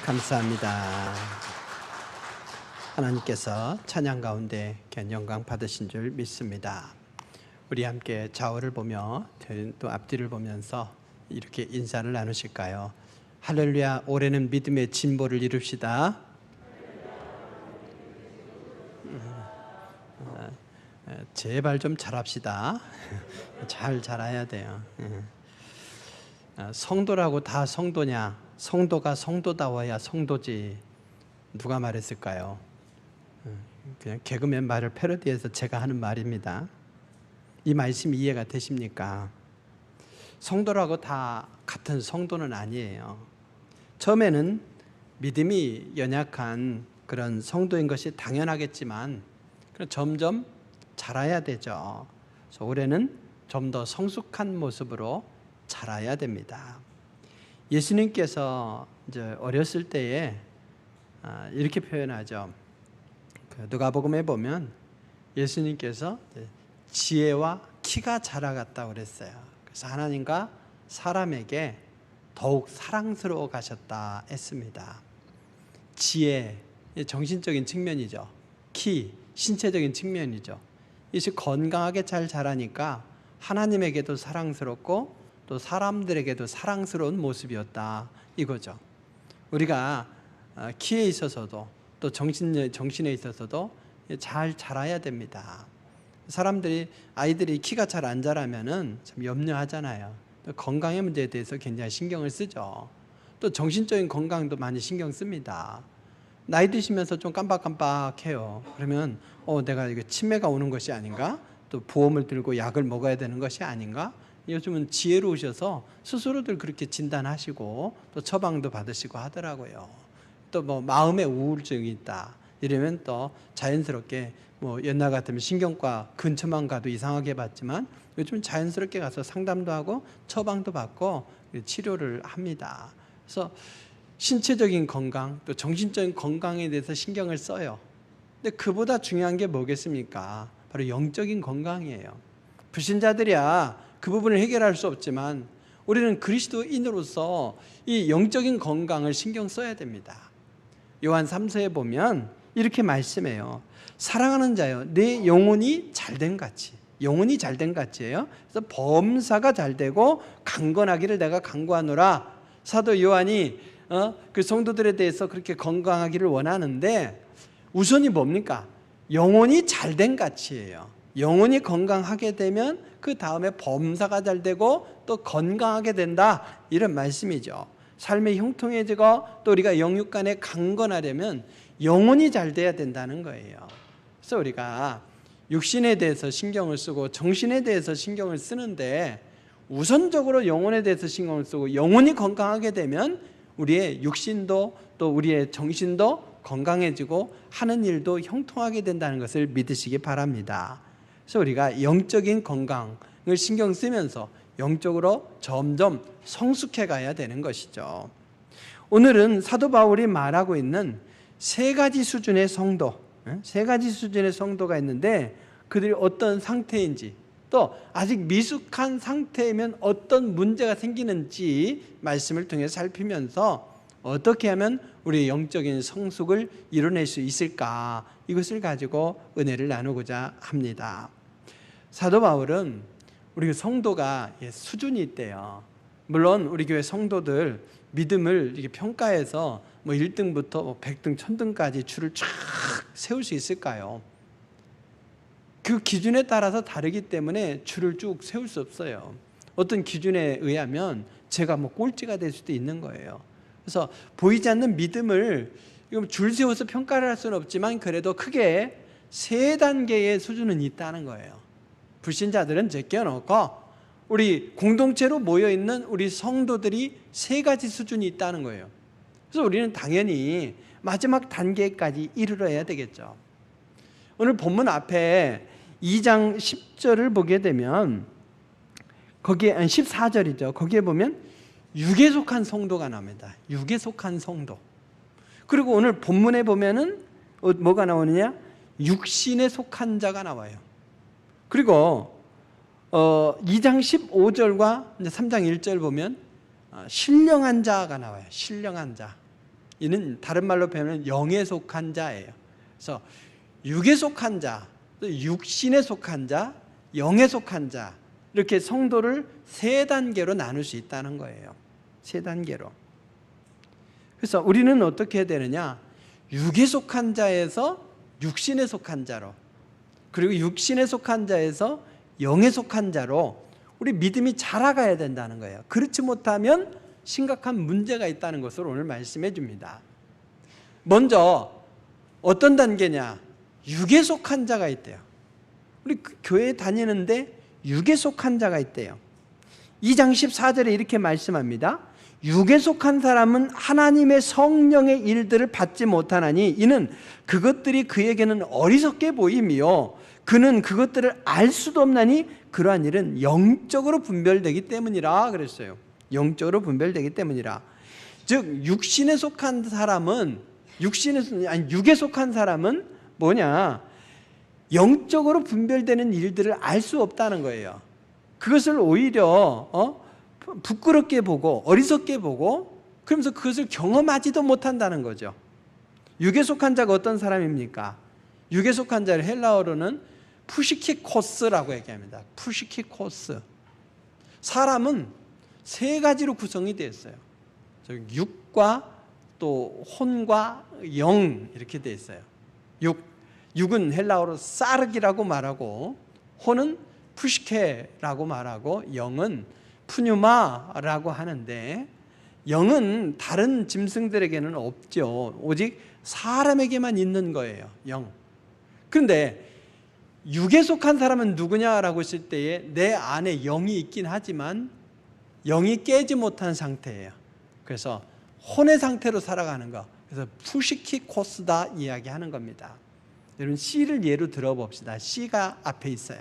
감사합니다. 하나님께서 찬양 가운데 귀한 영광 받으신 줄 믿습니다. 우리 함께 좌우를 보며 또 앞뒤를 보면서 이렇게 인사를 나누실까요? 할렐루야, 올해는 믿음의 진보를 이룹시다. 제발 좀 잘합시다. 잘 자라야 돼요. 성도라고 다 성도냐? 성도가 성도다워야 성도지. 누가 말했을까요? 그냥 개그맨 말을 패러디해서 제가 하는 말입니다. 이 말씀 이해가 되십니까? 성도라고 다 같은 성도는 아니에요. 처음에는 믿음이 연약한 그런 성도인 것이 당연하겠지만 점점 자라야 되죠. 그래서 올해는 좀 더 성숙한 모습으로 자라야 됩니다. 예수님께서 이제 어렸을 때에 이렇게 표현하죠. 누가복음에 보면 예수님께서 지혜와 키가 자라갔다고 그랬어요. 그래서 하나님과 사람에게 더욱 사랑스러워 가셨다 했습니다. 지혜, 정신적인 측면이죠. 키, 신체적인 측면이죠. 이것이 건강하게 잘 자라니까 하나님에게도 사랑스럽고 또 사람들에게도 사랑스러운 모습이었다 이거죠. 우리가 키에 있어서도 또 정신에 있어서도 잘 자라야 됩니다. 아이들이 키가 잘 안 자라면은 참 염려하잖아요. 또 건강의 문제에 대해서 굉장히 신경을 쓰죠. 또 정신적인 건강도 많이 신경 씁니다. 나이 드시면서 좀 깜박깜박해요. 그러면 내가 이거 치매가 오는 것이 아닌가? 또 보험을 들고 약을 먹어야 되는 것이 아닌가? 요즘은 지혜로우셔서 스스로들 그렇게 진단하시고 또 처방도 받으시고 하더라고요. 또 뭐 마음의 우울증이 있다 이러면 또 자연스럽게 뭐 옛날 같으면 신경과 근처만 가도 이상하게 봤지만 요즘은 자연스럽게 가서 상담도 하고 처방도 받고 치료를 합니다. 그래서 신체적인 건강 또 정신적인 건강에 대해서 신경을 써요. 근데 그보다 중요한 게 뭐겠습니까? 바로 영적인 건강이에요. 불신자들이야 그 부분을 해결할 수 없지만 우리는 그리스도인으로서 이 영적인 건강을 신경 써야 됩니다. 요한 3서에 보면 이렇게 말씀해요. 사랑하는 자여 내 영혼이 잘된 같이, 영혼이 잘된 같이예요. 그래서 범사가 잘되고 강건하기를 내가 간구하노라. 사도 요한이 그 성도들에 대해서 그렇게 건강하기를 원하는데 우선이 뭡니까? 영혼이 잘된 같이예요. 영혼이 건강하게 되면 그 다음에 범사가 잘 되고 또 건강하게 된다 이런 말씀이죠. 삶이 형통해지고 또 우리가 영육간에 강건하려면 영혼이 잘 돼야 된다는 거예요. 그래서 우리가 육신에 대해서 신경을 쓰고 정신에 대해서 신경을 쓰는데 우선적으로 영혼에 대해서 신경을 쓰고 영혼이 건강하게 되면 우리의 육신도 또 우리의 정신도 건강해지고 하는 일도 형통하게 된다는 것을 믿으시기 바랍니다. 그래서 우리가 영적인 건강을 신경 쓰면서 영적으로 점점 성숙해 가야 되는 것이죠. 오늘은 사도 바울이 말하고 있는 세 가지 수준의 성도, 세 가지 수준의 성도가 있는데 그들이 어떤 상태인지 또 아직 미숙한 상태이면 어떤 문제가 생기는지 말씀을 통해 살피면서 어떻게 하면 우리의 영적인 성숙을 이뤄낼 수 있을까 이것을 가지고 은혜를 나누고자 합니다. 사도 바울은 우리 성도가 수준이 있대요. 물론 우리 교회 성도들 믿음을 이렇게 평가해서 1등부터 100등, 1000등까지 줄을 쫙 세울 수 있을까요? 그 기준에 따라서 다르기 때문에 줄을 쭉 세울 수 없어요. 어떤 기준에 의하면 제가 꼴찌가 될 수도 있는 거예요. 그래서 보이지 않는 믿음을 줄 세워서 평가를 할 수는 없지만 그래도 크게 세 단계의 수준은 있다는 거예요. 불신자들은 제껴놓고 우리 공동체로 모여있는 우리 성도들이 세 가지 수준이 있다는 거예요. 그래서 우리는 당연히 마지막 단계까지 이르러야 되겠죠. 오늘 본문 앞에 2장 10절을 보게 되면 거기에 14절이죠. 거기에 보면 육에 속한 성도가 나옵니다. 육에 속한 성도. 그리고 오늘 본문에 보면은 뭐가 나오느냐? 육신에 속한 자가 나와요. 그리고 2장 15절과 3장 1절 보면 신령한 자가 나와요. 신령한 자. 이는 다른 말로 표현하면 영에 속한 자예요. 그래서 육에 속한 자, 또 육신에 속한 자, 영에 속한 자, 이렇게 성도를 세 단계로 나눌 수 있다는 거예요. 세 단계로. 그래서 우리는 어떻게 해야 되느냐? 육에 속한 자에서 육신에 속한 자로, 그리고 육신에 속한 자에서 영에 속한 자로 우리 믿음이 자라가야 된다는 거예요. 그렇지 못하면 심각한 문제가 있다는 것을 오늘 말씀해 줍니다. 먼저 어떤 단계냐? 육에 속한 자가 있대요. 우리 교회에 다니는데 육에 속한 자가 있대요. 2장 14절에 이렇게 말씀합니다. 육에 속한 사람은 하나님의 성령의 일들을 받지 못하나니 이는 그것들이 그에게는 어리석게 보이며 그는 그것들을 알 수도 없나니 그러한 일은 영적으로 분별되기 때문이라 그랬어요. 영적으로 분별되기 때문이라. 즉 육신에 속한 사람은 육에 속한 사람은 뭐냐? 영적으로 분별되는 일들을 알 수 없다는 거예요. 그것을 오히려 부끄럽게 보고 어리석게 보고 그러면서 그것을 경험하지도 못한다는 거죠. 육에 속한 자가 어떤 사람입니까? 육에 속한 자를 헬라어로는 푸시키코스라고 얘기합니다. 푸시키코스. 사람은 세 가지로 구성이 되어 있어요. 육과 또 혼과 영 이렇게 되어 있어요. 육은 헬라어로 사르기라고 말하고, 혼은 푸시케라고 말하고, 영은 푸뉴마라고 하는데, 영은 다른 짐승들에게는 없죠. 오직 사람에게만 있는 거예요. 영. 그런데 육에 속한 사람은 누구냐라고 했을 때에 내 안에 영이 있긴 하지만 영이 깨지 못한 상태예요. 그래서 혼의 상태로 살아가는 거. 그래서 푸시키코스다 이야기하는 겁니다. 여러분 씨를 예로 들어봅시다. 씨가 앞에 있어요.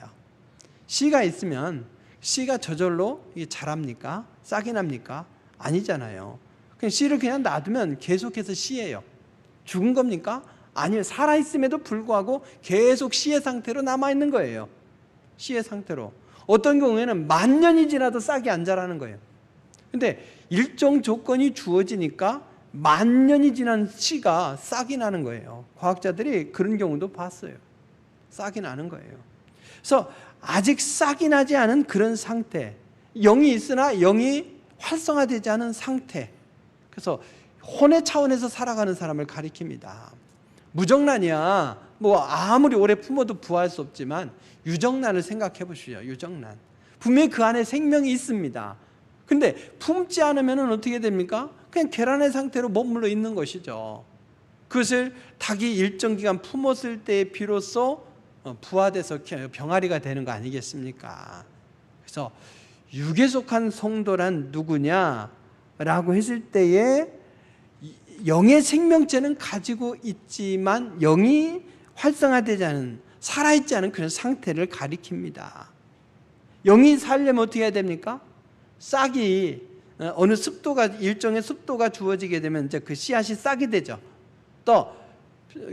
씨가 있으면 씨가 저절로 이게 자랍니까? 싹이 납니까? 아니잖아요. 그냥 씨를 그냥 놔두면 계속해서 씨예요. 죽은 겁니까? 아니요. 살아있음에도 불구하고 계속 씨의 상태로 남아있는 거예요. 씨의 상태로. 어떤 경우에는 10,000년이 지나도 싹이 안 자라는 거예요. 근데 일정 조건이 주어지니까 10,000년이 지난 씨가 싹이 나는 거예요. 과학자들이 그런 경우도 봤어요. 싹이 나는 거예요. 그래서 아직 싹이 나지 않은 그런 상태, 영이 있으나 영이 활성화되지 않은 상태. 그래서 혼의 차원에서 살아가는 사람을 가리킵니다. 무정란이야 뭐 아무리 오래 품어도 부화할 수 없지만 유정란을 생각해 보시죠. 유정란. 분명히 그 안에 생명이 있습니다. 근데 품지 않으면 어떻게 됩니까? 그냥 계란의 상태로 머물러 있는 것이죠. 그것을 닭이 일정 기간 품었을 때 비로소 부화돼서 병아리가 되는 거 아니겠습니까? 그래서 육에 속한 성도란 누구냐라고 했을 때에 영의 생명체는 가지고 있지만 영이 활성화되지 않은, 살아있지 않은 그런 상태를 가리킵니다. 영이 살려면 어떻게 해야 됩니까? 싹이 어느 습도가, 일정의 습도가 주어지게 되면 이제 그 씨앗이 싹이 되죠. 또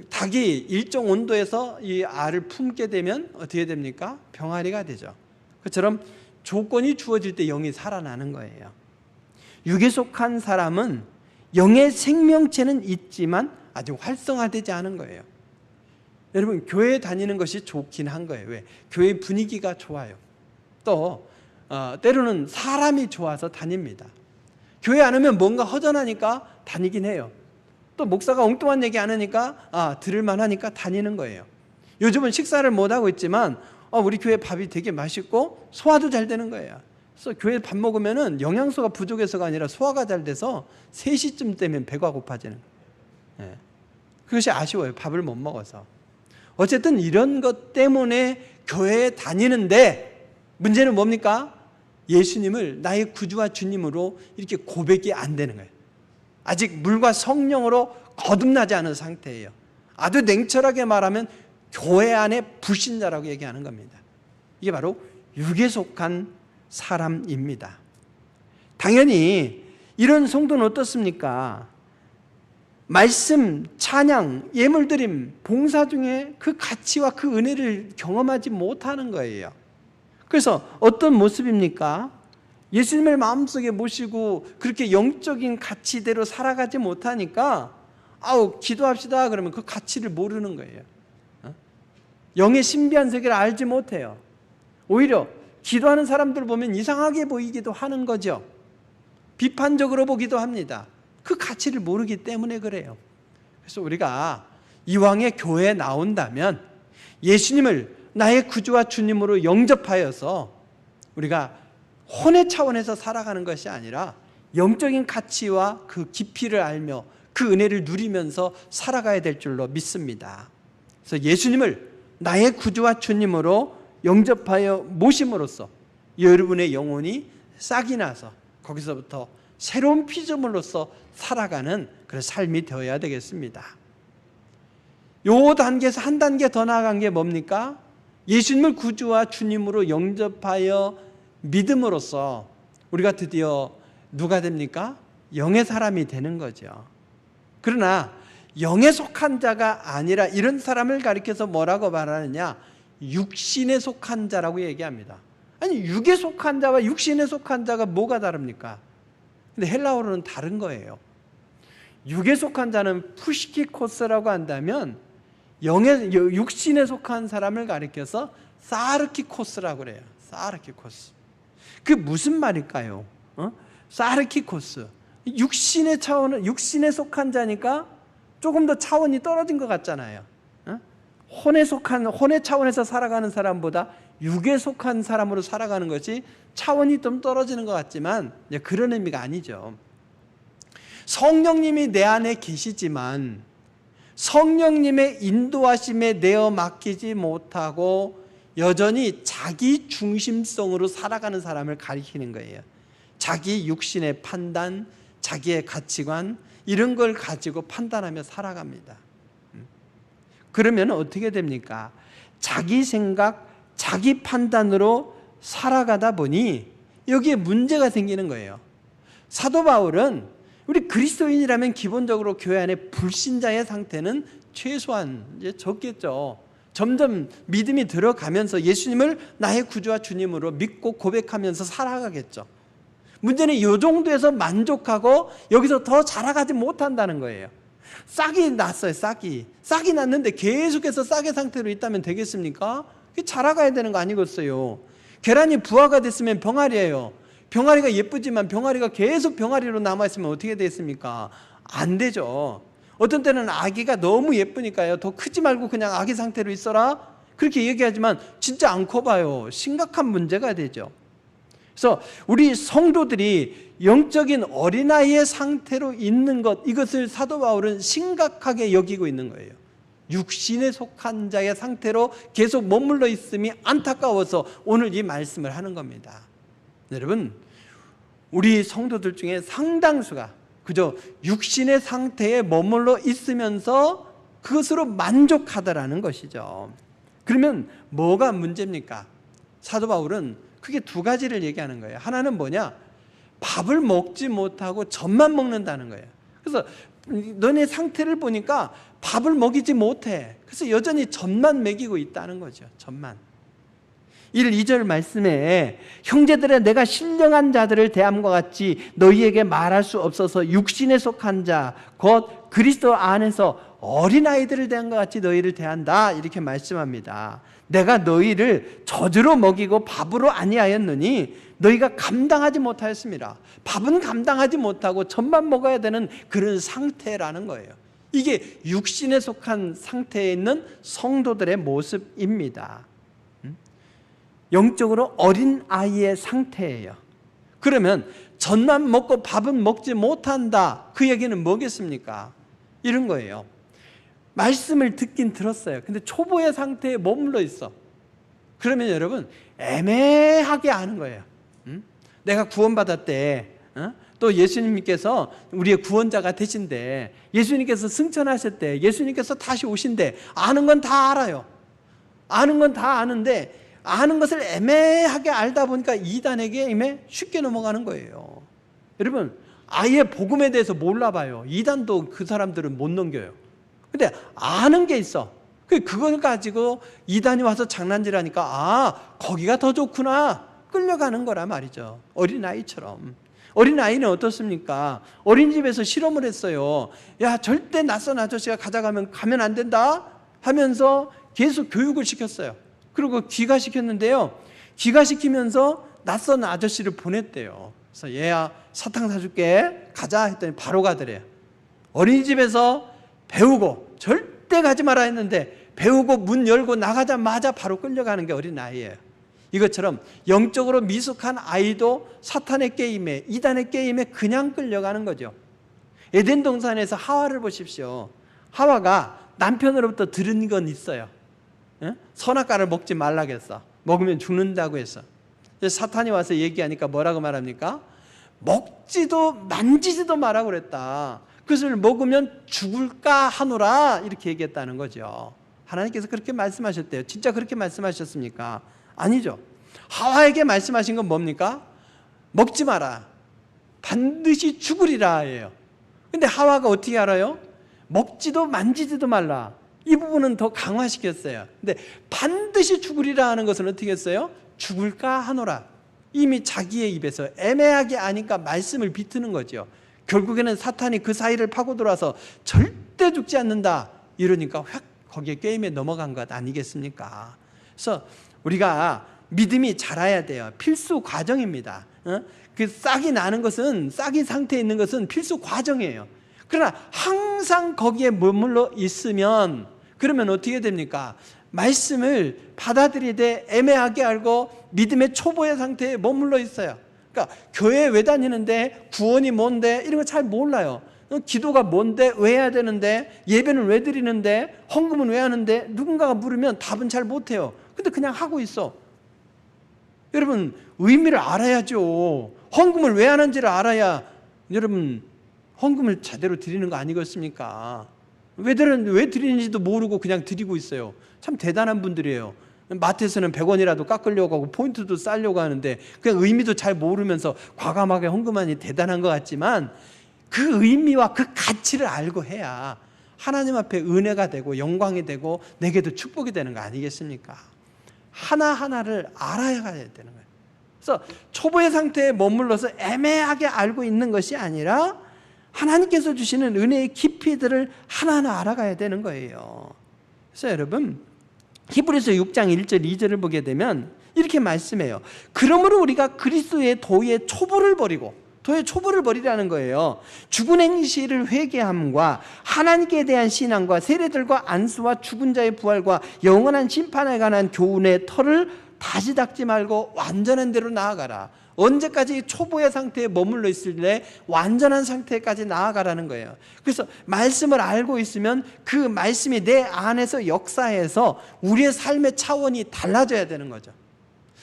닭이 일정 온도에서 이 알을 품게 되면 어떻게 됩니까? 병아리가 되죠. 그처럼 조건이 주어질 때 영이 살아나는 거예요. 육에 속한 사람은 영의 생명체는 있지만 아직 활성화되지 않은 거예요. 여러분 교회 다니는 것이 좋긴 한 거예요. 왜? 교회 분위기가 좋아요. 또 때로는 사람이 좋아서 다닙니다. 교회 안 오면 뭔가 허전하니까 다니긴 해요. 또 목사가 엉뚱한 얘기 안 하니까 들을만 하니까 다니는 거예요. 요즘은 식사를 못하고 있지만 우리 교회 밥이 되게 맛있고 소화도 잘 되는 거예요. 그래서 교회 밥 먹으면 영양소가 부족해서가 아니라 소화가 잘 돼서 3시쯤 되면 배가 고파지는 거예요. 예. 그것이 아쉬워요. 밥을 못 먹어서. 어쨌든 이런 것 때문에 교회에 다니는데 문제는 뭡니까? 예수님을 나의 구주와 주님으로 이렇게 고백이 안 되는 거예요. 아직 물과 성령으로 거듭나지 않은 상태예요. 아주 냉철하게 말하면 교회 안에 불신자라고 얘기하는 겁니다. 이게 바로 육에 속한 사람입니다. 당연히 이런 성도는 어떻습니까? 말씀, 찬양, 예물드림, 봉사 중에 그 가치와 그 은혜를 경험하지 못하는 거예요. 그래서 어떤 모습입니까? 예수님을 마음속에 모시고 그렇게 영적인 가치대로 살아가지 못하니까 기도합시다 그러면 그 가치를 모르는 거예요. 영의 신비한 세계를 알지 못해요. 오히려 기도하는 사람들 보면 이상하게 보이기도 하는 거죠. 비판적으로 보기도 합니다. 그 가치를 모르기 때문에 그래요. 그래서 우리가 이왕에 교회에 나온다면 예수님을 나의 구주와 주님으로 영접하여서 우리가 혼의 차원에서 살아가는 것이 아니라 영적인 가치와 그 깊이를 알며 그 은혜를 누리면서 살아가야 될 줄로 믿습니다. 그래서 예수님을 나의 구주와 주님으로 영접하여 모심으로써 여러분의 영혼이 싹이 나서 거기서부터 새로운 피조물로서 살아가는 그런 삶이 되어야 되겠습니다. 요 단계에서 한 단계 더 나아간 게 뭡니까? 예수님을 구주와 주님으로 영접하여 믿음으로써 우리가 드디어 누가 됩니까? 영의 사람이 되는 거죠. 그러나 영에 속한 자가 아니라 이런 사람을 가리켜서 뭐라고 말하느냐? 육신에 속한 자라고 얘기합니다. 아니 육에 속한 자와 육신에 속한 자가 뭐가 다릅니까? 근데 헬라어로는 다른 거예요. 육에 속한 자는 푸시키코스라고 한다면 육신에 속한 사람을 가리켜서 사르키코스라고 그래요. 사르키코스. 그게 무슨 말일까요? 사르키코스. 육신의 차원은 육신에 속한 자니까 조금 더 차원이 떨어진 것 같잖아요. 혼의 차원에서 살아가는 사람보다 육에 속한 사람으로 살아가는 것이 차원이 좀 떨어지는 것 같지만 그런 의미가 아니죠. 성령님이 내 안에 계시지만 성령님의 인도하심에 내어 맡기지 못하고 여전히 자기 중심성으로 살아가는 사람을 가리키는 거예요. 자기 육신의 판단, 자기의 가치관 이런 걸 가지고 판단하며 살아갑니다. 그러면 어떻게 됩니까? 자기 생각, 자기 판단으로 살아가다 보니 여기에 문제가 생기는 거예요. 사도 바울은 우리 그리스도인이라면 기본적으로 교회 안에 불신자의 상태는 최소한 이제 적겠죠. 점점 믿음이 들어가면서 예수님을 나의 구주와 주님으로 믿고 고백하면서 살아가겠죠. 문제는 이 정도에서 만족하고 여기서 더 자라가지 못한다는 거예요. 싹이 났어요. 싹이 났는데 계속해서 싹의 상태로 있다면 되겠습니까? 자라가야 되는 거 아니겠어요? 계란이 부화가 됐으면 병아리예요. 병아리가 예쁘지만 병아리가 계속 병아리로 남아있으면 어떻게 되겠습니까? 안 되죠. 어떤 때는 아기가 너무 예쁘니까요, 더 크지 말고 그냥 아기 상태로 있어라 그렇게 얘기하지만 진짜 안 커봐요. 심각한 문제가 되죠. 그래서 우리 성도들이 영적인 어린아이의 상태로 있는 것, 이것을 사도 바울은 심각하게 여기고 있는 거예요. 육신에 속한 자의 상태로 계속 머물러 있음이 안타까워서 오늘 이 말씀을 하는 겁니다. 여러분, 우리 성도들 중에 상당수가 그저 육신의 상태에 머물러 있으면서 그것으로 만족하더라는 것이죠. 그러면 뭐가 문제입니까? 사도 바울은 크게 두 가지를 얘기하는 거예요. 하나는 뭐냐? 밥을 먹지 못하고 젖만 먹는다는 거예요. 그래서 너네 상태를 보니까 밥을 먹이지 못해. 그래서 여전히 젖만 먹이고 있다는 거죠. 젖만. 1, 2절 말씀에 형제들아 내가 신령한 자들을 대함과 같이 너희에게 말할 수 없어서 육신에 속한 자 곧 그리스도 안에서 어린아이들을 대한 것 같이 너희를 대한다 이렇게 말씀합니다. 내가 너희를 젖으로 먹이고 밥으로 아니하였느니 너희가 감당하지 못하였습니다. 밥은 감당하지 못하고 젖만 먹어야 되는 그런 상태라는 거예요. 이게 육신에 속한 상태에 있는 성도들의 모습입니다. 영적으로 어린 아이의 상태예요. 그러면 젖만 먹고 밥은 먹지 못한다. 그 얘기는 뭐겠습니까? 이런 거예요. 말씀을 듣긴 들었어요. 근데 초보의 상태에 머물러 있어. 그러면 여러분 애매하게 아는 거예요. 내가 구원받았대. 또 예수님께서 우리의 구원자가 되신대. 예수님께서 승천하셨대. 예수님께서 다시 오신대. 아는 건 다 알아요. 아는 건 다 아는데 아는 것을 애매하게 알다 보니까 이단에게 쉽게 넘어가는 거예요. 여러분 아예 복음에 대해서 몰라봐요. 이단도 그 사람들은 못 넘겨요. 근데 아는 게 있어. 그걸 가지고 이단이 와서 장난질하니까 거기가 더 좋구나. 끌려가는 거란 말이죠. 어린아이처럼. 어린아이는 어떻습니까? 어린이집에서 실험을 했어요. 야, 절대 낯선 아저씨가 가면 안 된다 하면서 계속 교육을 시켰어요. 그리고 귀가시켰는데요, 귀가시키면서 낯선 아저씨를 보냈대요. 그래서 얘야, 사탕 사줄게, 가자 했더니 바로 가더래요. 어린이집에서 배우고 절대 가지 마라 했는데 배우고 문 열고 나가자마자 바로 끌려가는 게 어린아이예요. 이것처럼 영적으로 미숙한 아이도 사탄의 게임에, 이단의 게임에 그냥 끌려가는 거죠. 에덴 동산에서 하와를 보십시오. 하와가 남편으로부터 들은 건 있어요. 선악과를 먹지 말라고 했어. 먹으면 죽는다고 했어. 사탄이 와서 얘기하니까 뭐라고 말합니까? 먹지도 만지지도 말라고 그랬다. 그것을 먹으면 죽을까 하노라, 이렇게 얘기했다는 거죠. 하나님께서 그렇게 말씀하셨대요. 진짜 그렇게 말씀하셨습니까? 아니죠. 하와에게 말씀하신 건 뭡니까? 먹지 마라, 반드시 죽으리라 예요. 근데 하와가 어떻게 알아요? 먹지도 만지지도 말라, 이 부분은 더 강화시켰어요. 근데 반드시 죽으리라 하는 것은 어떻게 했어요? 죽을까 하노라. 이미 자기의 입에서 애매하게 아니까 말씀을 비트는 거죠. 결국에는 사탄이 그 사이를 파고 들어와서 절대 죽지 않는다 이러니까 확 거기에 게임에 넘어간 것 아니겠습니까? 그래서 우리가 믿음이 자라야 돼요. 필수 과정입니다. 그 싹이 나는 것은, 싹이 상태에 있는 것은 필수 과정이에요. 그러나 항상 거기에 머물러 있으면 그러면 어떻게 됩니까? 말씀을 받아들이되 애매하게 알고 믿음의 초보의 상태에 머물러 있어요. 그러니까 교회 왜 다니는데, 구원이 뭔데, 이런 거 잘 몰라요. 기도가 뭔데, 왜 해야 되는데, 예배는 왜 드리는데, 헌금은 왜 하는데, 누군가가 물으면 답은 잘 못해요. 근데 그냥 하고 있어. 여러분, 의미를 알아야죠. 헌금을 왜 하는지를 알아야 여러분 헌금을 제대로 드리는 거 아니겠습니까? 왜 드리는지도 모르고 그냥 드리고 있어요. 참 대단한 분들이에요. 마트에서는 100원이라도 깎으려고 하고 포인트도 싸려고 하는데 그냥 의미도 잘 모르면서 과감하게 헌금하니 대단한 것 같지만 그 의미와 그 가치를 알고 해야 하나님 앞에 은혜가 되고 영광이 되고 내게도 축복이 되는 거 아니겠습니까? 하나하나를 알아야 되는 거예요. 그래서 초보의 상태에 머물러서 애매하게 알고 있는 것이 아니라 하나님께서 주시는 은혜의 깊이들을 하나하나 알아가야 되는 거예요. 그래서 여러분, 히브리서 6장 1절 2절을 보게 되면 이렇게 말씀해요. 그러므로 우리가 그리스도의 도의 초보를 버리고, 도의 초보를 버리라는 거예요. 죽은 행실을 회개함과 하나님께 대한 신앙과 세례들과 안수와 죽은 자의 부활과 영원한 심판에 관한 교훈의 털을 다시 닦지 말고 완전한 대로 나아가라. 언제까지 초보의 상태에 머물러 있을 때 완전한 상태까지 나아가라는 거예요. 그래서 말씀을 알고 있으면 그 말씀이 내 안에서 역사해서 우리의 삶의 차원이 달라져야 되는 거죠.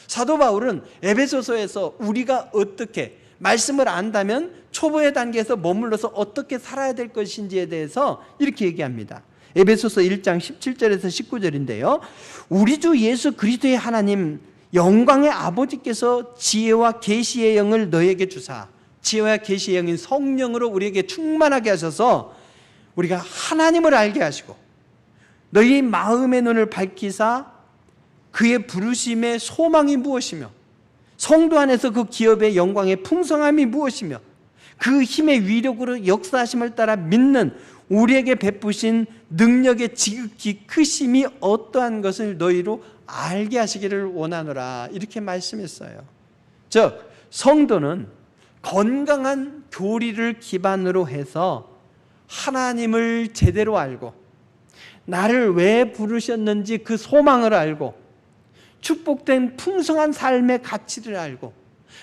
사도 바울은 에베소서에서 우리가 어떻게 말씀을 안다면 초보의 단계에서 머물러서 어떻게 살아야 될 것인지에 대해서 이렇게 얘기합니다. 에베소서 1장 17절에서 19절인데요. 우리 주 예수 그리스도의 하나님 영광의 아버지께서 지혜와 계시의 영을 너에게 주사, 지혜와 계시의 영인 성령으로 우리에게 충만하게 하셔서 우리가 하나님을 알게 하시고 너희 마음의 눈을 밝히사 그의 부르심의 소망이 무엇이며 성도 안에서 그 기업의 영광의 풍성함이 무엇이며 그 힘의 위력으로 역사하심을 따라 믿는 우리에게 베푸신 능력의 지극히 크심이 어떠한 것을 너희로 알게 하시기를 원하노라, 이렇게 말씀했어요. 즉 성도는 건강한 교리를 기반으로 해서 하나님을 제대로 알고 나를 왜 부르셨는지 그 소망을 알고 축복된 풍성한 삶의 가치를 알고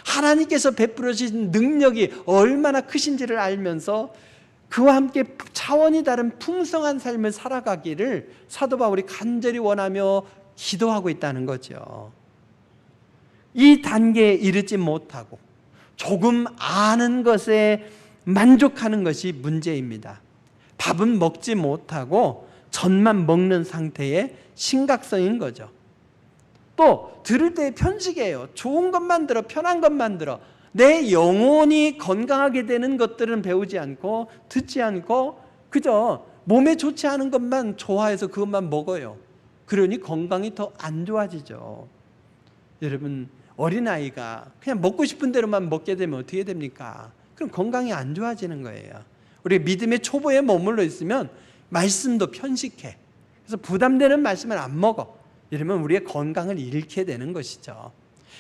하나님께서 베풀어 주신 능력이 얼마나 크신지를 알면서 그와 함께 차원이 다른 풍성한 삶을 살아가기를 사도 바울이 간절히 원하며 기도하고 있다는 거죠. 이 단계에 이르지 못하고 조금 아는 것에 만족하는 것이 문제입니다. 밥은 먹지 못하고 젖만 먹는 상태의 심각성인 거죠. 또 들을 때 편식이에요. 좋은 것만 들어, 편한 것만 들어. 내 영혼이 건강하게 되는 것들은 배우지 않고 듣지 않고 그저 몸에 좋지 않은 것만 좋아해서 그것만 먹어요. 그러니 건강이 더 안 좋아지죠. 여러분, 어린아이가 그냥 먹고 싶은 대로만 먹게 되면 어떻게 됩니까? 그럼 건강이 안 좋아지는 거예요. 우리 믿음의 초보에 머물러 있으면 말씀도 편식해. 그래서 부담되는 말씀을 안 먹어. 이러면 우리의 건강을 잃게 되는 것이죠.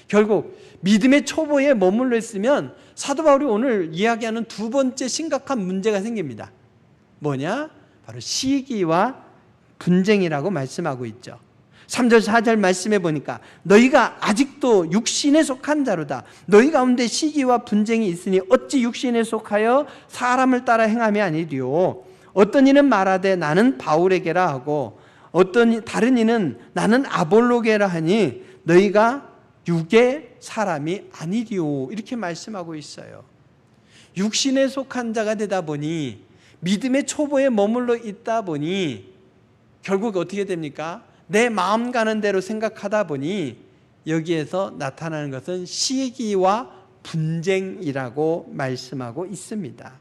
결국 믿음의 초보에 머물러 있으면 사도 바울이 오늘 이야기하는 두 번째 심각한 문제가 생깁니다. 뭐냐? 바로 시기와 분쟁이라고 말씀하고 있죠. 3절 4절 말씀해 보니까 너희가 아직도 육신에 속한 자로다. 너희 가운데 시기와 분쟁이 있으니 어찌 육신에 속하여 사람을 따라 행함이 아니리요. 어떤 이는 말하되 나는 바울에게라 하고 다른 이는 나는 아볼로게라 하니 너희가 육의 사람이 아니리요. 이렇게 말씀하고 있어요. 육신에 속한 자가 되다 보니 믿음의 초보에 머물러 있다 보니 결국 어떻게 됩니까? 내 마음 가는 대로 생각하다 보니 여기에서 나타나는 것은 시기와 분쟁이라고 말씀하고 있습니다.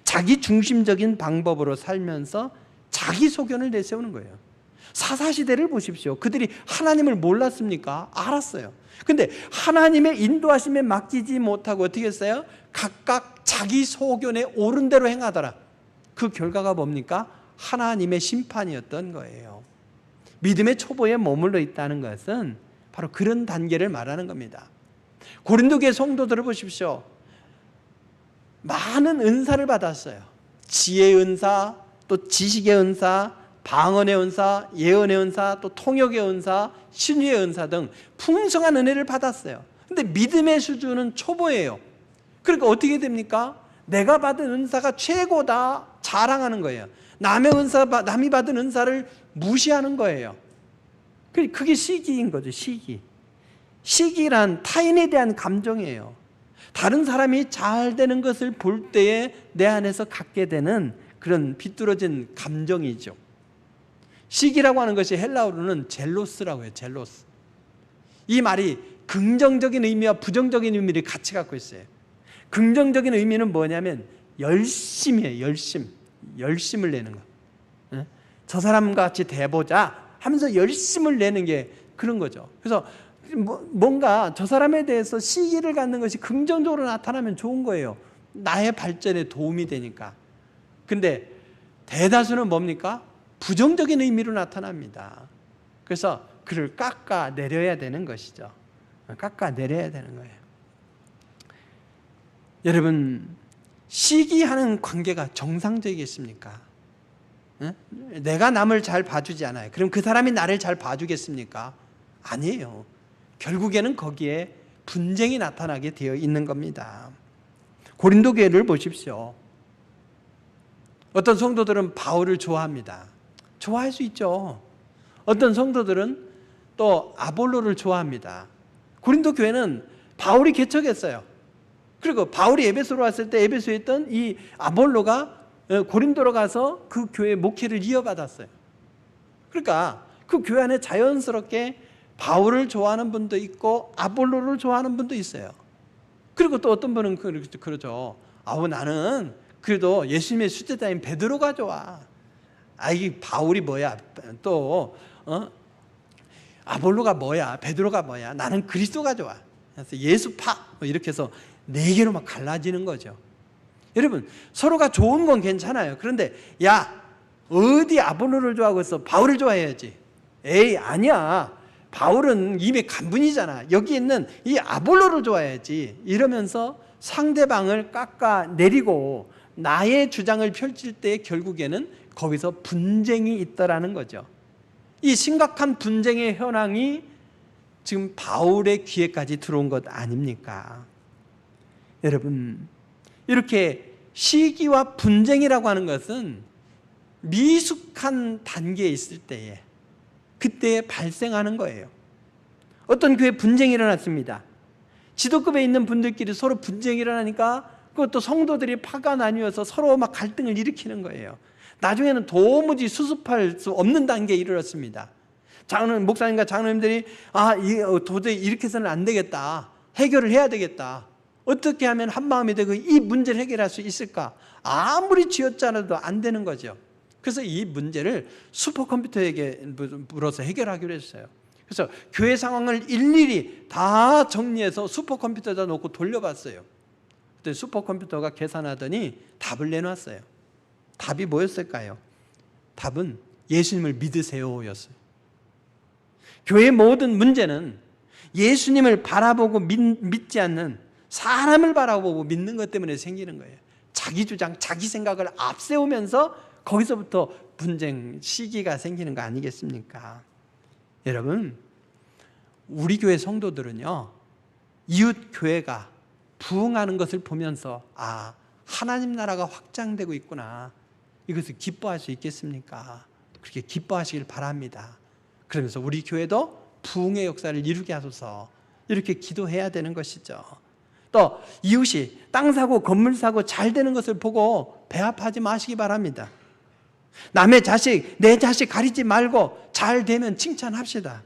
자기 중심적인 방법으로 살면서 자기 소견을 내세우는 거예요. 사사시대를 보십시오. 그들이 하나님을 몰랐습니까? 알았어요. 근데 하나님의 인도하심에 맡기지 못하고 어떻게 했어요? 각각 자기 소견에 옳은 대로 행하더라. 그 결과가 뭡니까? 하나님의 심판이었던 거예요. 믿음의 초보에 머물러 있다는 것은 바로 그런 단계를 말하는 겁니다. 고린도 교회 성도들을 보십시오. 많은 은사를 받았어요. 지혜의 은사, 또 지식의 은사, 방언의 은사, 예언의 은사, 또 통역의 은사, 신유의 은사 등 풍성한 은혜를 받았어요. 근데 믿음의 수준은 초보예요. 그러니까 어떻게 됩니까? 내가 받은 은사가 최고다 자랑하는 거예요. 남이 받은 은사를 무시하는 거예요. 그게 시기인 거죠. 시기란 타인에 대한 감정이에요. 다른 사람이 잘 되는 것을 볼 때에 내 안에서 갖게 되는 그런 비뚤어진 감정이죠. 시기라고 하는 것이 헬라어로는 젤로스라고 해요. 젤로스. 이 말이 긍정적인 의미와 부정적인 의미를 같이 갖고 있어요. 긍정적인 의미는 뭐냐면 열심이에요. 열심을 내는 거. 저 사람과 같이 돼보자 하면서 열심을 내는 게 그런 거죠. 그래서 뭔가 저 사람에 대해서 시기를 갖는 것이 긍정적으로 나타나면 좋은 거예요. 나의 발전에 도움이 되니까. 근데 대다수는 뭡니까? 부정적인 의미로 나타납니다. 그래서 그를 깎아내려야 되는 것이죠. 깎아내려야 되는 거예요. 여러분, 시기하는 관계가 정상적이겠습니까? 내가 남을 잘 봐주지 않아요. 그럼 그 사람이 나를 잘 봐주겠습니까? 아니에요. 결국에는 거기에 분쟁이 나타나게 되어 있는 겁니다. 고린도 교회를 보십시오. 어떤 성도들은 바울을 좋아합니다. 좋아할 수 있죠. 어떤 성도들은 또 아볼로를 좋아합니다. 고린도 교회는 바울이 개척했어요. 그리고 바울이 에베소로 왔을 때 에베소에 있던 이 아볼로가 고린도로 가서 그 교회 목회를 이어받았어요. 그러니까 그 교회 안에 자연스럽게 바울을 좋아하는 분도 있고 아볼로를 좋아하는 분도 있어요. 그리고 또 어떤 분은 그러죠. 나는 그래도 예수님의 수제자인 베드로가 좋아. 이 바울이 뭐야? 또 아볼로가 뭐야? 베드로가 뭐야? 나는 그리스도가 좋아. 그래서 예수파 이렇게 해서 네 개로 막 갈라지는 거죠. 여러분, 서로가 좋은 건 괜찮아요. 그런데 어디 아볼로를 좋아하고 있어? 바울을 좋아해야지. 아니야. 바울은 이미 간분이잖아. 여기 있는 이 아볼로를 좋아해야지. 이러면서 상대방을 깎아내리고 나의 주장을 펼칠 때 결국에는 거기서 분쟁이 있더라는 거죠. 이 심각한 분쟁의 현황이 지금 바울의 귀에까지 들어온 것 아닙니까? 여러분, 이렇게 시기와 분쟁이라고 하는 것은 미숙한 단계에 있을 때에 그때에 발생하는 거예요. 어떤 교회에 분쟁이 일어났습니다. 지도급에 있는 분들끼리 서로 분쟁이 일어나니까 그것도 성도들이 파가 나뉘어서 서로 막 갈등을 일으키는 거예요. 나중에는 도무지 수습할 수 없는 단계에 이르렀습니다. 목사님과 장로님들이 도저히 이렇게 해서는 안 되겠다. 해결을 해야 되겠다. 어떻게 하면 한마음이 되고 이 문제를 해결할 수 있을까? 아무리 쥐어짜라도 안 되는 거죠. 그래서 이 문제를 슈퍼컴퓨터에게 물어서 해결하기로 했어요. 그래서 교회 상황을 일일이 다 정리해서 슈퍼컴퓨터에다 놓고 돌려봤어요. 그때 슈퍼컴퓨터가 계산하더니 답을 내놨어요. 답이 뭐였을까요? 답은 예수님을 믿으세요 였어요. 교회의 모든 문제는 예수님을 바라보고 믿지 않는, 사람을 바라보고 믿는 것 때문에 생기는 거예요. 자기 주장, 자기 생각을 앞세우면서 거기서부터 분쟁, 시기가 생기는 거 아니겠습니까? 여러분, 우리 교회 성도들은요, 이웃 교회가 부흥하는 것을 보면서 하나님 나라가 확장되고 있구나, 이것을 기뻐할 수 있겠습니까? 그렇게 기뻐하시길 바랍니다. 그러면서 우리 교회도 부흥의 역사를 이루게 하소서, 이렇게 기도해야 되는 것이죠. 또 이웃이 땅 사고 건물 사고 잘 되는 것을 보고 배합하지 마시기 바랍니다. 남의 자식, 내 자식 가리지 말고 잘 되면 칭찬합시다.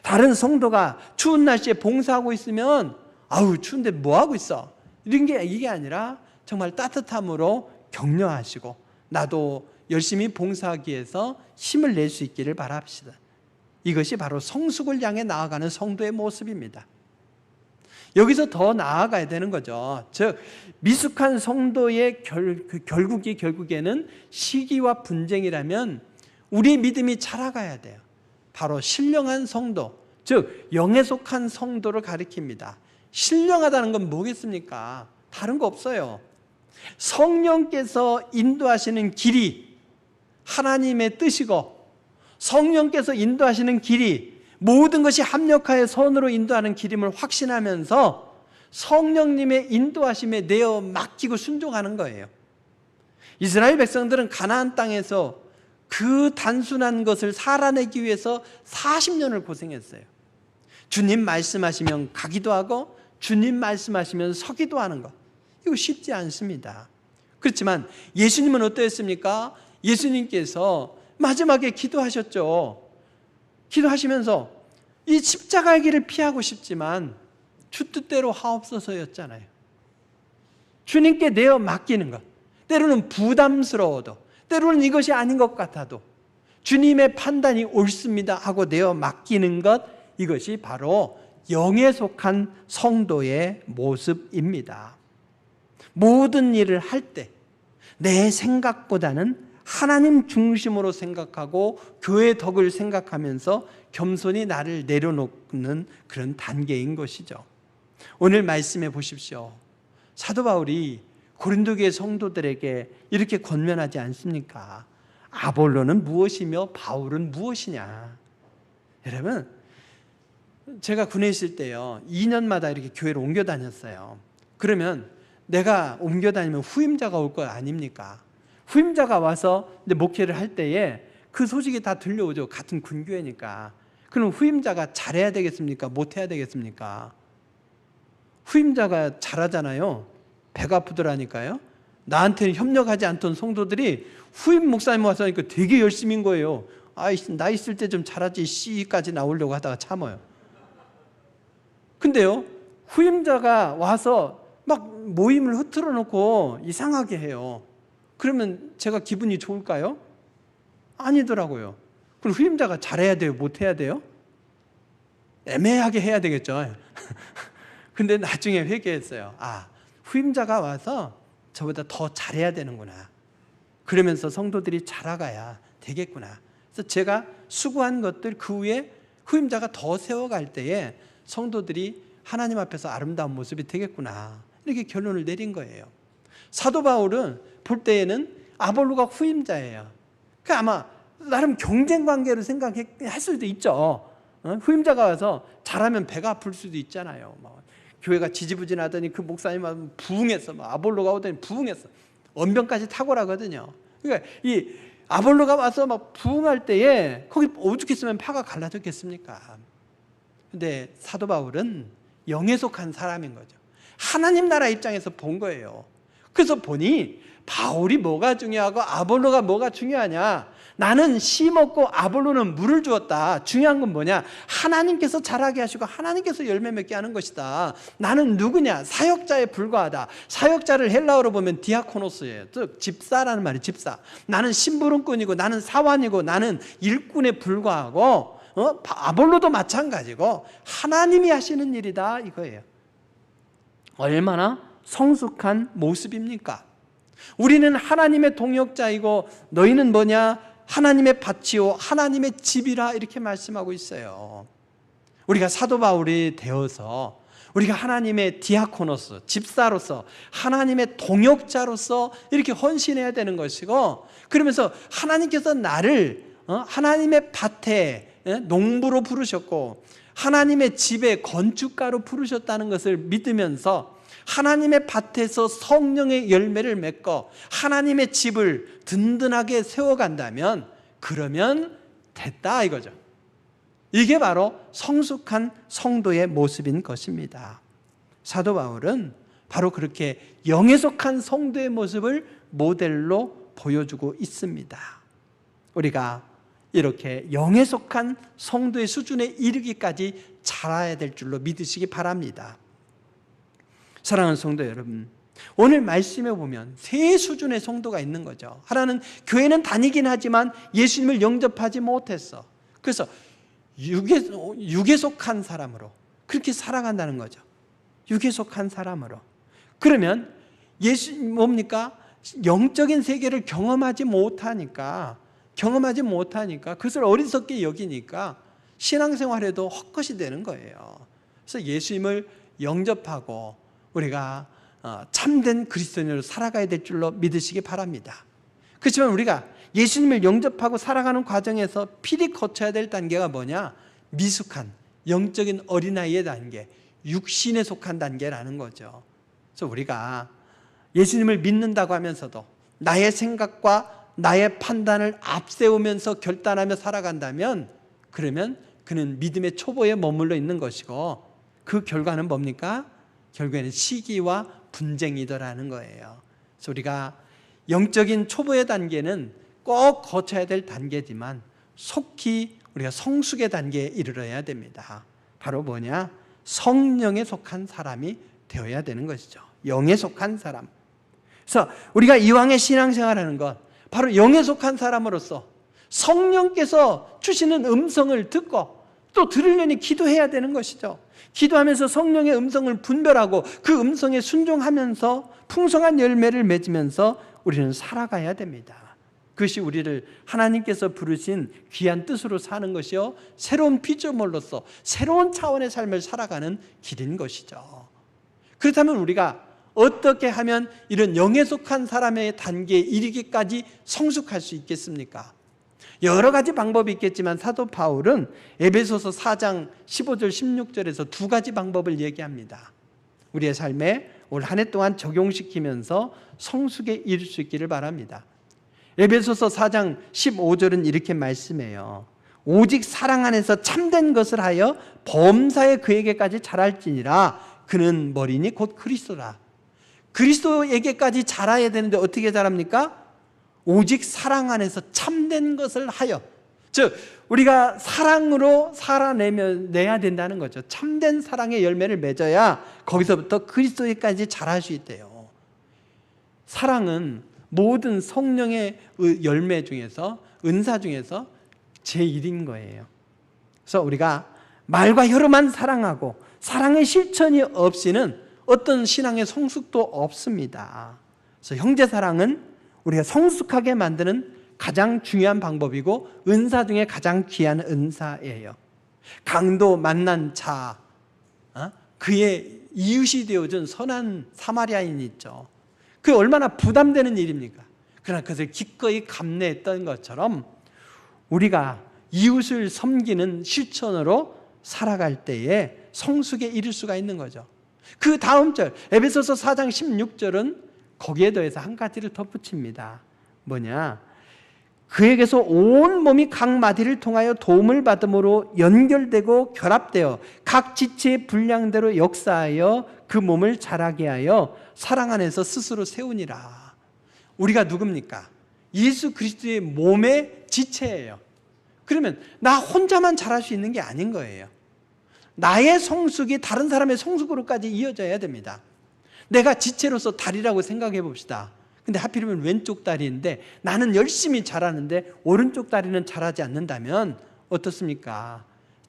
다른 성도가 추운 날씨에 봉사하고 있으면 아우 추운데 뭐하고 있어, 이게 아니라 정말 따뜻함으로 격려하시고 나도 열심히 봉사하기 위해서 힘을 낼 수 있기를 바랍시다. 이것이 바로 성숙을 향해 나아가는 성도의 모습입니다. 여기서 더 나아가야 되는 거죠. 즉 미숙한 성도의 결국에는 시기와 분쟁이라면 우리의 믿음이 자라가야 돼요. 바로 신령한 성도, 즉 영에 속한 성도를 가리킵니다. 신령하다는 건 뭐겠습니까? 다른 거 없어요. 성령께서 인도하시는 길이 하나님의 뜻이고, 성령께서 인도하시는 길이 모든 것이 합력하여 선으로 인도하는 길임을 확신하면서 성령님의 인도하심에 내어 맡기고 순종하는 거예요. 이스라엘 백성들은 가나안 땅에서 그 단순한 것을 살아내기 위해서 40년을 고생했어요. 주님 말씀하시면 가기도 하고 주님 말씀하시면 서기도 하는 것, 이거 쉽지 않습니다. 그렇지만 예수님은 어떠했습니까? 예수님께서 마지막에 기도하셨죠. 기도하시면서 이 십자가의 길을 피하고 싶지만 주 뜻대로 하옵소서였잖아요. 주님께 내어 맡기는 것, 때로는 부담스러워도, 때로는 이것이 아닌 것 같아도 주님의 판단이 옳습니다 하고 내어 맡기는 것, 이것이 바로 영에 속한 성도의 모습입니다. 모든 일을 할 때 내 생각보다는 하나님 중심으로 생각하고 교회 덕을 생각하면서 겸손히 나를 내려놓는 그런 단계인 것이죠. 오늘 말씀해 보십시오. 사도 바울이 고린도 교회 성도들에게 이렇게 권면하지 않습니까? 아볼로는 무엇이며 바울은 무엇이냐. 여러분, 제가 군에 있을 때요, 2년마다 이렇게 교회를 옮겨 다녔어요. 그러면 내가 옮겨 다니면 후임자가 올 거 아닙니까? 후임자가 와서 목회를 할 때에 그 소식이 다 들려오죠. 같은 군교회니까. 그럼 후임자가 잘해야 되겠습니까? 못해야 되겠습니까? 후임자가 잘하잖아요. 배가 아프더라니까요. 나한테는 협력하지 않던 성도들이 후임 목사님 와서 하니까 되게 열심인 거예요. 나 있을 때 좀 잘하지 C까지 나오려고 하다가 참아요. 근데요, 후임자가 와서 막 모임을 흐트러 놓고 이상하게 해요. 그러면 제가 기분이 좋을까요? 아니더라고요. 그럼 후임자가 잘해야 돼요? 못해야 돼요? 애매하게 해야 되겠죠. 근데 나중에 회개했어요. 후임자가 와서 저보다 더 잘해야 되는구나. 그러면서 성도들이 자라가야 되겠구나. 그래서 제가 수고한 것들 그 후에 후임자가 더 세워갈 때에 성도들이 하나님 앞에서 아름다운 모습이 되겠구나, 이렇게 결론을 내린 거예요. 사도 바울은 볼 때에는 아볼로가 후임자예요. 그러니까 아마 나름 경쟁 관계로 생각할 수도 있죠. 후임자가 와서 잘하면 배가 아플 수도 있잖아요. 교회가 지지부진하더니 그 목사님은 부흥했어. 아볼로가 오더니 부흥했어. 언변까지 탁월하거든요. 그러니까 이 아볼로가 와서 막 부흥할 때에 거기 오죽했으면 파가 갈라졌겠습니까? 근데 사도 바울은 영에 속한 사람인 거죠. 하나님 나라 입장에서 본 거예요. 그래서 보니 바울이 뭐가 중요하고 아볼로가 뭐가 중요하냐, 나는 씨 먹고 아볼로는 물을 주었다. 중요한 건 뭐냐, 하나님께서 자라게 하시고 하나님께서 열매 맺게 하는 것이다. 나는 누구냐, 사역자에 불과하다. 사역자를 헬라어로 보면 디아코노스예요. 즉 집사라는 말이 집사. 나는 심부름꾼이고 나는 사환이고 나는 일꾼에 불과하고 아볼로도 마찬가지고 하나님이 하시는 일이다 이거예요. 얼마나 성숙한 모습입니까? 우리는 하나님의 동역자이고 너희는 뭐냐? 하나님의 밭이요 하나님의 집이라 이렇게 말씀하고 있어요. 우리가 사도 바울이 되어서 우리가 하나님의 디아코노스, 집사로서 하나님의 동역자로서 이렇게 헌신해야 되는 것이고, 그러면서 하나님께서 나를 하나님의 밭에 농부로 부르셨고 하나님의 집에 건축가로 부르셨다는 것을 믿으면서 하나님의 밭에서 성령의 열매를 맺고 하나님의 집을 든든하게 세워간다면 그러면 됐다 이거죠. 이게 바로 성숙한 성도의 모습인 것입니다. 사도 바울은 바로 그렇게 영에 속한 성도의 모습을 모델로 보여주고 있습니다. 우리가 이렇게 영에 속한 성도의 수준에 이르기까지 자라야 될 줄로 믿으시기 바랍니다. 사랑하는 성도 여러분, 오늘 말씀에 보면 세 수준의 성도가 있는 거죠. 하나는 교회는 다니긴 하지만 예수님을 영접하지 못했어. 그래서 육에 속한 사람으로 그렇게 살아간다는 거죠. 육에 속한 사람으로. 그러면 뭡니까? 영적인 세계를 경험하지 못하니까 그것을 어리석게 여기니까 신앙생활에도 헛것이 되는 거예요. 그래서 예수님을 영접하고 우리가 참된 그리스도인으로 살아가야 될 줄로 믿으시기 바랍니다. 그렇지만 우리가 예수님을 영접하고 살아가는 과정에서 필히 거쳐야 될 단계가 뭐냐? 미숙한 영적인 어린아이의 단계, 육신에 속한 단계라는 거죠. 그래서 우리가 예수님을 믿는다고 하면서도 나의 생각과 나의 판단을 앞세우면서 결단하며 살아간다면 그러면 그는 믿음의 초보에 머물러 있는 것이고 그 결과는 뭡니까? 결국에는 시기와 분쟁이더라는 거예요. 그래서 우리가 영적인 초보의 단계는 꼭 거쳐야 될 단계지만 속히 우리가 성숙의 단계에 이르러야 됩니다. 바로 뭐냐? 성령에 속한 사람이 되어야 되는 것이죠. 영에 속한 사람. 그래서 우리가 이왕의 신앙생활하는 것 바로 영에 속한 사람으로서 성령께서 주시는 음성을 듣고 또 들으려니 기도해야 되는 것이죠. 기도하면서 성령의 음성을 분별하고 그 음성에 순종하면서 풍성한 열매를 맺으면서 우리는 살아가야 됩니다. 그것이 우리를 하나님께서 부르신 귀한 뜻으로 사는 것이요 새로운 피조물로서 새로운 차원의 삶을 살아가는 길인 것이죠. 그렇다면 우리가 어떻게 하면 이런 영에 속한 사람의 단계에 이르기까지 성숙할 수 있겠습니까? 여러 가지 방법이 있겠지만 사도 바울은 에베소서 4장 15절 16절에서 두 가지 방법을 얘기합니다. 우리의 삶에 올 한 해 동안 적용시키면서 성숙에 이를 수 있기를 바랍니다. 에베소서 4장 15절은 이렇게 말씀해요. 오직 사랑 안에서 참된 것을 하여 범사에 그에게까지 자랄지니라. 그는 머리니 곧 그리스도라. 그리스도에게까지 자라야 되는데 어떻게 자랍니까? 오직 사랑 안에서 참된 것을 하여, 즉 우리가 사랑으로 살아내야 된다는 거죠. 참된 사랑의 열매를 맺어야 거기서부터 그리스도에까지 자랄 수 있대요. 사랑은 모든 성령의 열매 중에서 은사 중에서 제1인 거예요. 그래서 우리가 말과 혀로만 사랑하고 사랑의 실천이 없이는 어떤 신앙의 성숙도 없습니다. 그래서 형제 사랑은 우리가 성숙하게 만드는 가장 중요한 방법이고 은사 중에 가장 귀한 은사예요. 강도 만난 자, 그의 이웃이 되어준 선한 사마리아인이 있죠. 그게 얼마나 부담되는 일입니까? 그러나 그것을 기꺼이 감내했던 것처럼 우리가 이웃을 섬기는 실천으로 살아갈 때에 성숙에 이를 수가 있는 거죠. 그 다음 절 에베소서 4장 16절은 거기에 더해서 한 가지를 덧붙입니다. 뭐냐? 그에게서 온 몸이 각 마디를 통하여 도움을 받음으로 연결되고 결합되어 각 지체의 분량대로 역사하여 그 몸을 자라게 하여 사랑 안에서 스스로 세우니라. 우리가 누굽니까? 예수 그리스도의 몸의 지체예요. 그러면 나 혼자만 자랄 수 있는 게 아닌 거예요. 나의 성숙이 다른 사람의 성숙으로까지 이어져야 됩니다. 내가 지체로서 다리라고 생각해 봅시다. 근데 하필이면 왼쪽 다리인데 나는 열심히 자라는데 오른쪽 다리는 자라지 않는다면 어떻습니까?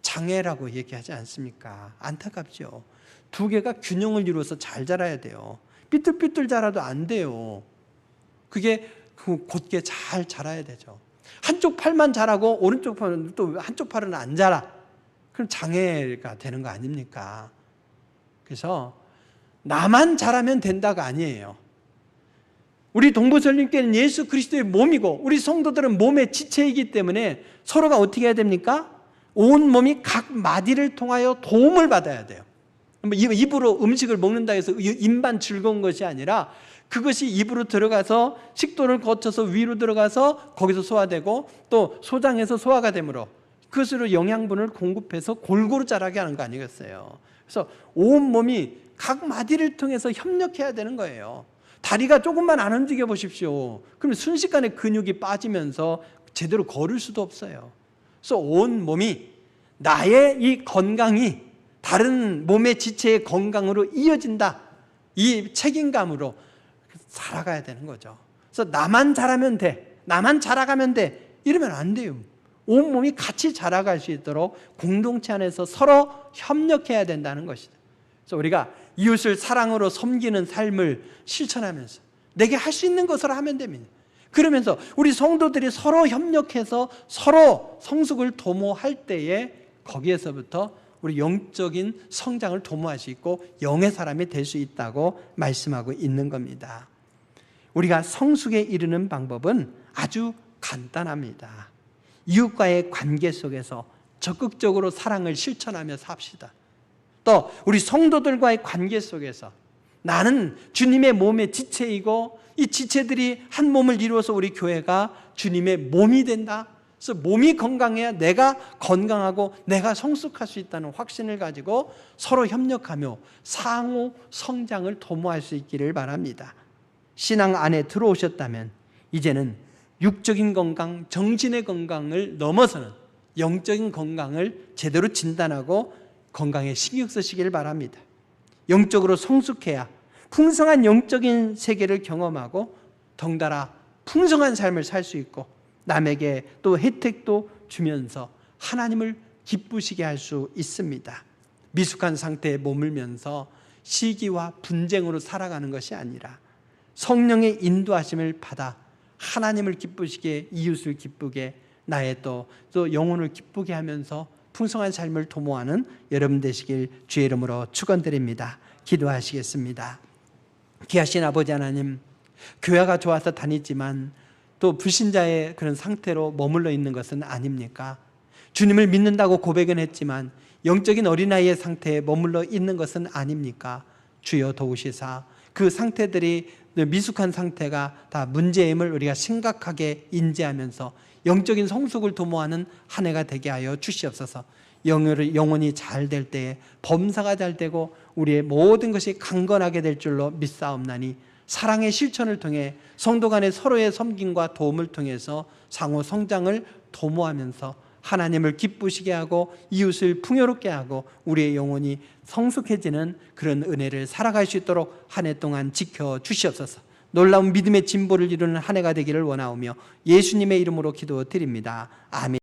장애라고 얘기하지 않습니까? 안타깝죠. 두 개가 균형을 이루어서 잘 자라야 돼요. 삐뚤삐뚤 자라도 안 돼요. 그게 곧게 잘 자라야 되죠. 한쪽 팔만 자라고 오른쪽 팔은 또 한쪽 팔은 안 자라. 그럼 장애가 되는 거 아닙니까? 그래서 나만 자라면 된다가 아니에요. 우리 동부설립교회는 예수 그리스도의 몸이고 우리 성도들은 몸의 지체이기 때문에 서로가 어떻게 해야 됩니까? 온 몸이 각 마디를 통하여 도움을 받아야 돼요. 입으로 음식을 먹는다 해서 입만 즐거운 것이 아니라 그것이 입으로 들어가서 식도를 거쳐서 위로 들어가서 거기서 소화되고 또 소장에서 소화가 되므로 그것으로 영양분을 공급해서 골고루 자라게 하는 거 아니겠어요? 그래서 온 몸이 각 마디를 통해서 협력해야 되는 거예요. 다리가 조금만 안 움직여 보십시오. 그럼 순식간에 근육이 빠지면서 제대로 걸을 수도 없어요. 그래서 온 몸이 나의 이 건강이 다른 몸의 지체의 건강으로 이어진다. 이 책임감으로 살아가야 되는 거죠. 그래서 나만 잘하면 돼. 나만 자라가면 돼. 이러면 안 돼요. 온몸이 같이 자라갈 수 있도록 공동체 안에서 서로 협력해야 된다는 것이죠. 그래서 우리가 이웃을 사랑으로 섬기는 삶을 실천하면서 내게 할 수 있는 것을 하면 됩니다. 그러면서 우리 성도들이 서로 협력해서 서로 성숙을 도모할 때에 거기에서부터 우리 영적인 성장을 도모할 수 있고 영의 사람이 될 수 있다고 말씀하고 있는 겁니다. 우리가 성숙에 이르는 방법은 아주 간단합니다. 이웃과의 관계 속에서 적극적으로 사랑을 실천하며 삽시다. 또 우리 성도들과의 관계 속에서 나는 주님의 몸의 지체이고 이 지체들이 한 몸을 이루어서 우리 교회가 주님의 몸이 된다. 그래서 몸이 건강해야 내가 건강하고 내가 성숙할 수 있다는 확신을 가지고 서로 협력하며 상호 성장을 도모할 수 있기를 바랍니다. 신앙 안에 들어오셨다면 이제는 육적인 건강, 정신의 건강을 넘어서는 영적인 건강을 제대로 진단하고 건강에 신경 쓰시길 바랍니다. 영적으로 성숙해야 풍성한 영적인 세계를 경험하고 덩달아 풍성한 삶을 살 수 있고 남에게 또 혜택도 주면서 하나님을 기쁘시게 할 수 있습니다. 미숙한 상태에 머물면서 시기와 분쟁으로 살아가는 것이 아니라 성령의 인도하심을 받아 하나님을 기쁘시게 이웃을 기쁘게 나의 또 영혼을 기쁘게 하면서 풍성한 삶을 도모하는 여러분 되시길 주의 이름으로 축원드립니다. 기도하시겠습니다. 귀하신 아버지 하나님, 교회가 좋아서 다니지만 또 불신자의 그런 상태로 머물러 있는 것은 아닙니까? 주님을 믿는다고 고백은 했지만 영적인 어린아이의 상태에 머물러 있는 것은 아닙니까? 주여 도우시사 그 상태들이 미숙한 상태가 다 문제임을 우리가 심각하게 인지하면서 영적인 성숙을 도모하는 한 해가 되게 하여 주시옵소서. 영혼이 잘 될 때에 범사가 잘 되고 우리의 모든 것이 강건하게 될 줄로 믿사옵나니 사랑의 실천을 통해 성도 간의 서로의 섬김과 도움을 통해서 상호 성장을 도모하면서 하나님을 기쁘시게 하고 이웃을 풍요롭게 하고 우리의 영혼이 성숙해지는 그런 은혜를 살아갈 수 있도록 한 해 동안 지켜주시옵소서. 놀라운 믿음의 진보를 이루는 한 해가 되기를 원하오며 예수님의 이름으로 기도드립니다. 아멘.